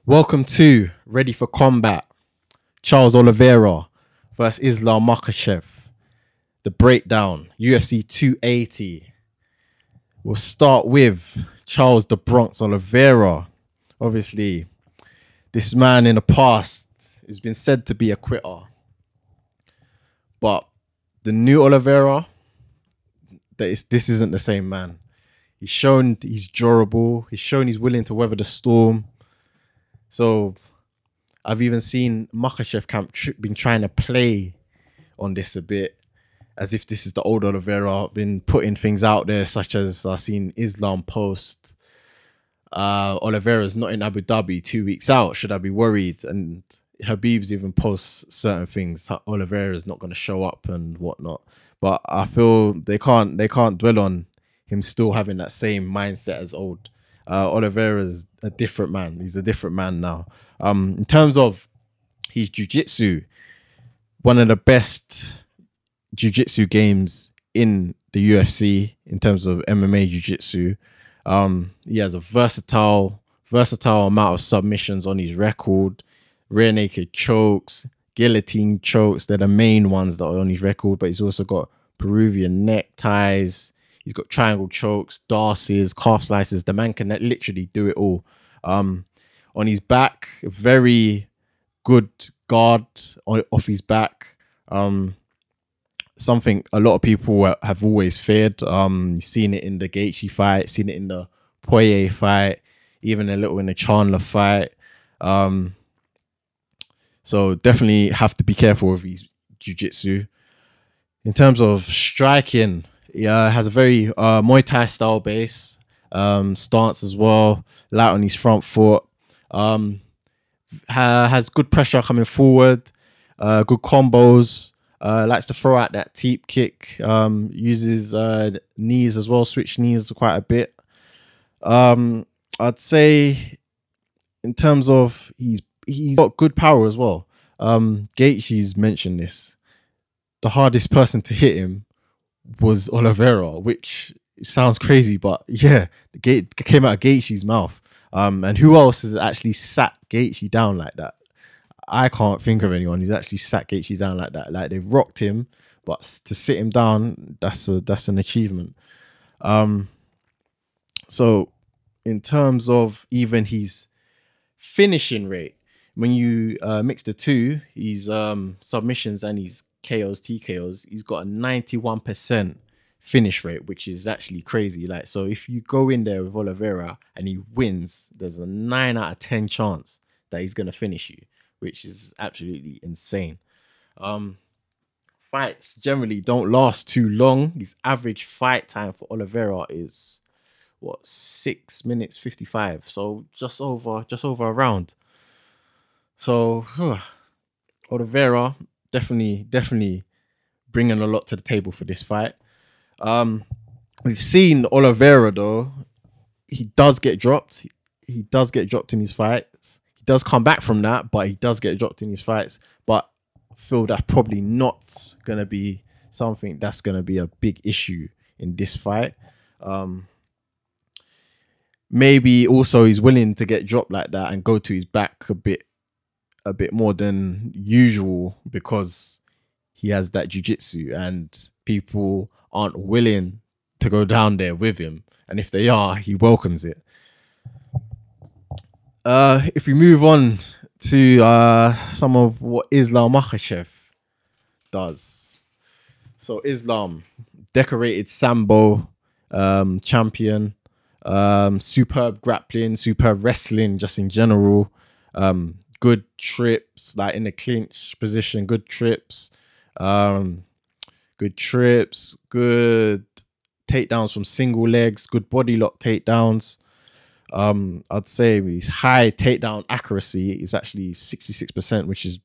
Welcome to Ready for Combat. Charles Oliveira versus Islam Makhachev. The breakdown. UFC 280. We'll start with Charles the Bronx Oliveira. Obviously, this man in the past has been said to be a quitter. But the new Oliveira, this isn't the same man. He's shown he's durable. He's shown he's willing to weather the storm. So I've even seen Makhachev camp been trying to play on this a bit, as if this is the old Oliveira, been putting things out there, such as I've seen Islam post, Oliveira's not in Abu Dhabi 2 weeks out. Should I be worried? And Habib's even posts certain things. Oliveira's not going to show up and whatnot. But I feel they can't dwell on him still having that same mindset as old. Oliveira is a different man. He's a different man now. In terms of his jiu-jitsu, one of the best jiu-jitsu games in the UFC in terms of MMA jiu-jitsu. He has a versatile amount of submissions on his record. Rear naked chokes, guillotine chokes. They're the main ones that are on his record, but he's also got Peruvian neckties. He's got triangle chokes, darces, calf slices. The man can literally do it all. On his back, very good guard off his back. Something a lot of people have always feared. You've seen it in the Gaethje fight, seen it in the Poirier fight, even a little in the Chandler fight. So definitely have to be careful with his jiu-jitsu. In terms of striking, has a very Muay Thai style base, stance as well, light on his front foot. Has good pressure coming forward, good combos, likes to throw out that teep kick, uses knees as well, switch knees quite a bit. I'd say in terms of he's got good power as well. Gaethje's mentioned this. The hardest person to hit him was Oliveira, which sounds crazy, but yeah, the gate came out of Gaethje's mouth. And who else has actually sat Gaethje down like that? I can't think of anyone who's actually sat Gaethje down like that. Like, they've rocked him, but to sit him down, that's an achievement. So in terms of even his finishing rate, when you mix the two, his submissions and his KOs, TKOs, he's got a 91% finish rate, which is actually crazy. Like, so if you go in there with Oliveira and he wins, there's a 9 out of 10 chance that he's going to finish you, which is absolutely insane. Fights generally don't last too long. His average fight time for Oliveira is 6 minutes 55, so just over a round. So Oliveira definitely bringing a lot to the table for this fight. We've seen Oliveira, though, he does get dropped. He does get dropped in his fights. He does come back from that, but he does get dropped in his fights. But I feel that's probably not going to be something that's going to be a big issue in this fight. Maybe also he's willing to get dropped like that and go to his back a bit more than usual, because he has that jiu-jitsu and people aren't willing to go down there with him. And if they are, he welcomes it. If we move on to some of what Islam Makhachev does. So Islam, decorated Sambo champion, superb grappling, superb wrestling just in general. Good trips, like in the clinch position, good trips, good takedowns from single legs, good body lock takedowns. I'd say his high takedown accuracy is actually 66%, which is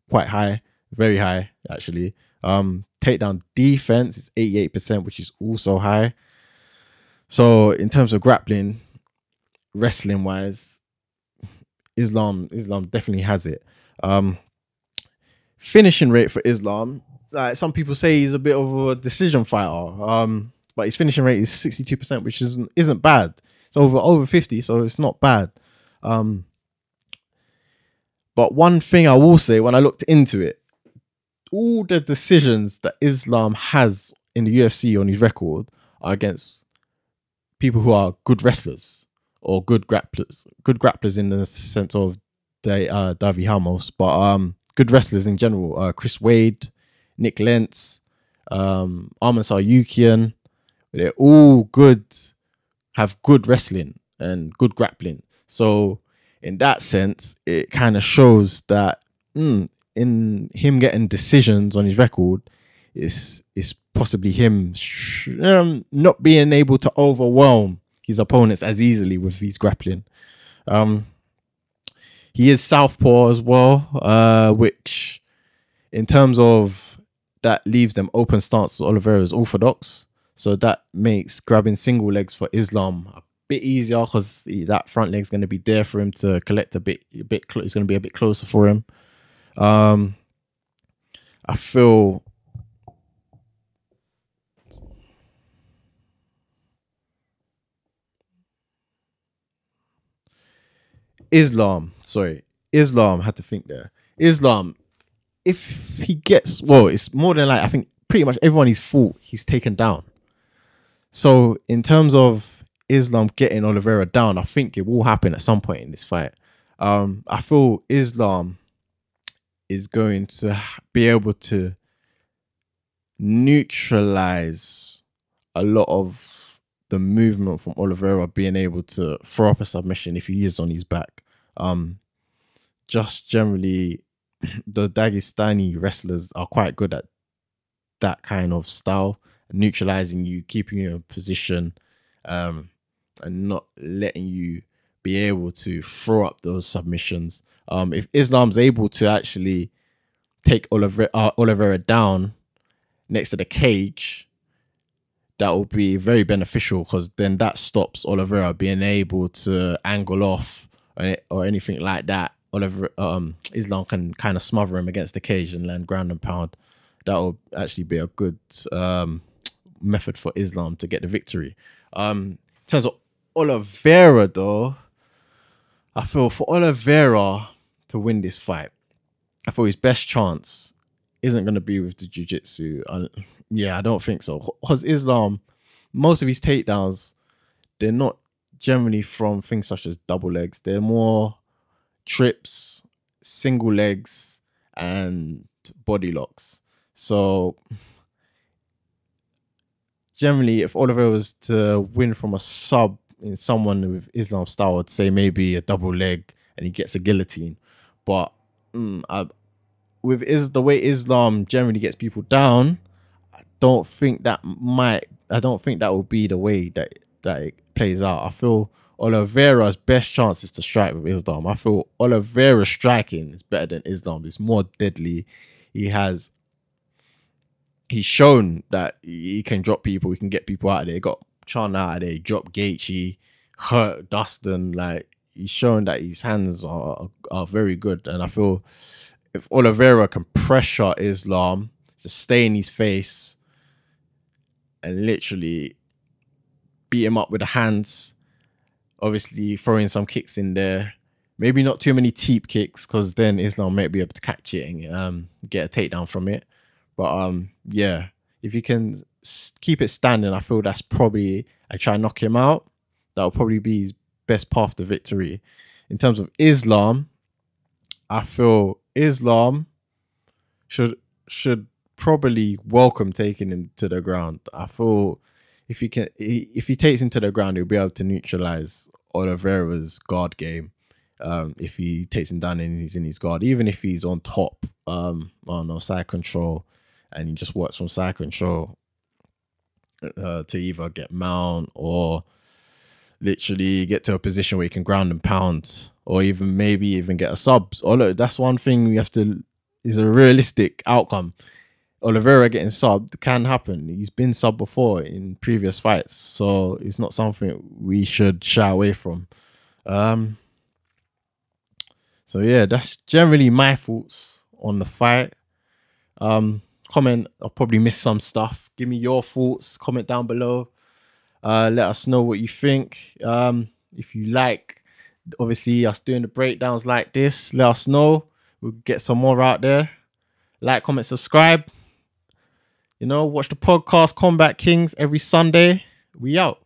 quite high, very high actually. Takedown defense is 88%, which is also high. So in terms of grappling, wrestling wise, Islam definitely has it. Finishing rate for Islam, like some people say he's a bit of a decision fighter, but his finishing rate is 62%, which isn't bad. It's over 50, so it's not bad. But one thing I will say, when I looked into it, all the decisions that Islam has in the UFC on his record are against people who are good wrestlers or good grapplers. Good grapplers in the sense of Davy Hamos, but good wrestlers in general. Chris Wade, Nick Lentz, Arman Saryukian. They're all good, have good wrestling and good grappling. So in that sense, it kind of shows that in him getting decisions on his record, is possibly him not being able to overwhelm his opponents as easily with his grappling. He is southpaw as well, which in terms of that leaves them open stance. Oliveira is orthodox, so that makes grabbing single legs for Islam a bit easier because that front leg's going to be there for him to collect a bit. It's going to be a bit closer for him. I feel Islam had to think there. Islam, if he gets, well, it's more than like, I think pretty much everyone he's fought, he's taken down. So in terms of Islam getting Oliveira down, I think it will happen at some point in this fight. I feel Islam is going to be able to neutralize a lot of the movement from Oliveira being able to throw up a submission if he is on his back. Just generally, the Dagestani wrestlers are quite good at that kind of style, neutralizing you, keeping you in position, and not letting you be able to throw up those submissions. If Islam's able to actually take Oliveira down next to the cage, that will be very beneficial because then that stops Oliveira being able to angle off or anything like that. Islam can kind of smother him against the cage and land ground and pound. That will actually be a good method for Islam to get the victory. In terms of Oliveira, though, I feel for Oliveira to win this fight, I feel his best chance isn't going to be with the jiu-jitsu. Yeah, I don't think so. Because Islam, most of his takedowns, they're not generally from things such as double legs. They're more trips, single legs, and body locks. So generally, if Oliver was to win from a sub in someone with Islam style, I'd say maybe a double leg and he gets a guillotine. But with the way Islam generally gets people down, I don't think that will be the way that it plays out. I feel Oliveira's best chance is to strike with Islam. I feel Oliveira's striking is better than Islam. It's more deadly. He's shown that he can drop people. He can get people out of there. He got Chan out of there. He dropped Gaethje, hurt Dustin. Like, he's shown that his hands are very good. And I feel if Oliveira can pressure Islam, just stay in his face and literally beat him up with the hands, obviously throwing some kicks in there, maybe not too many teep kicks because then Islam might be able to catch it and get a takedown from it. But yeah, if you can keep it standing, I feel that's probably, I try and knock him out. That will probably be his best path to victory. In terms of Islam, I feel Islam should probably welcome taking him to the ground. I feel if he takes him to the ground, he'll be able to neutralize Oliveira's guard game. If he takes him down and he's in his guard, even if he's on top, side control, and he just works from side control to either get mount or literally get to a position where he can ground and pound, or even maybe get a sub. Although that's one thing we have to, is a realistic outcome. Oliveira getting subbed can happen. He's been subbed before in previous fights, so it's not something we should shy away from. So yeah, that's generally my thoughts on the fight. Comment, I'll probably miss some stuff. Give me your thoughts, comment down below. Let us know what you think. If you like, obviously, us doing the breakdowns like this, let us know. We'll get some more out there. Like, comment, subscribe. You know, watch the podcast Combat Kings every Sunday. We out.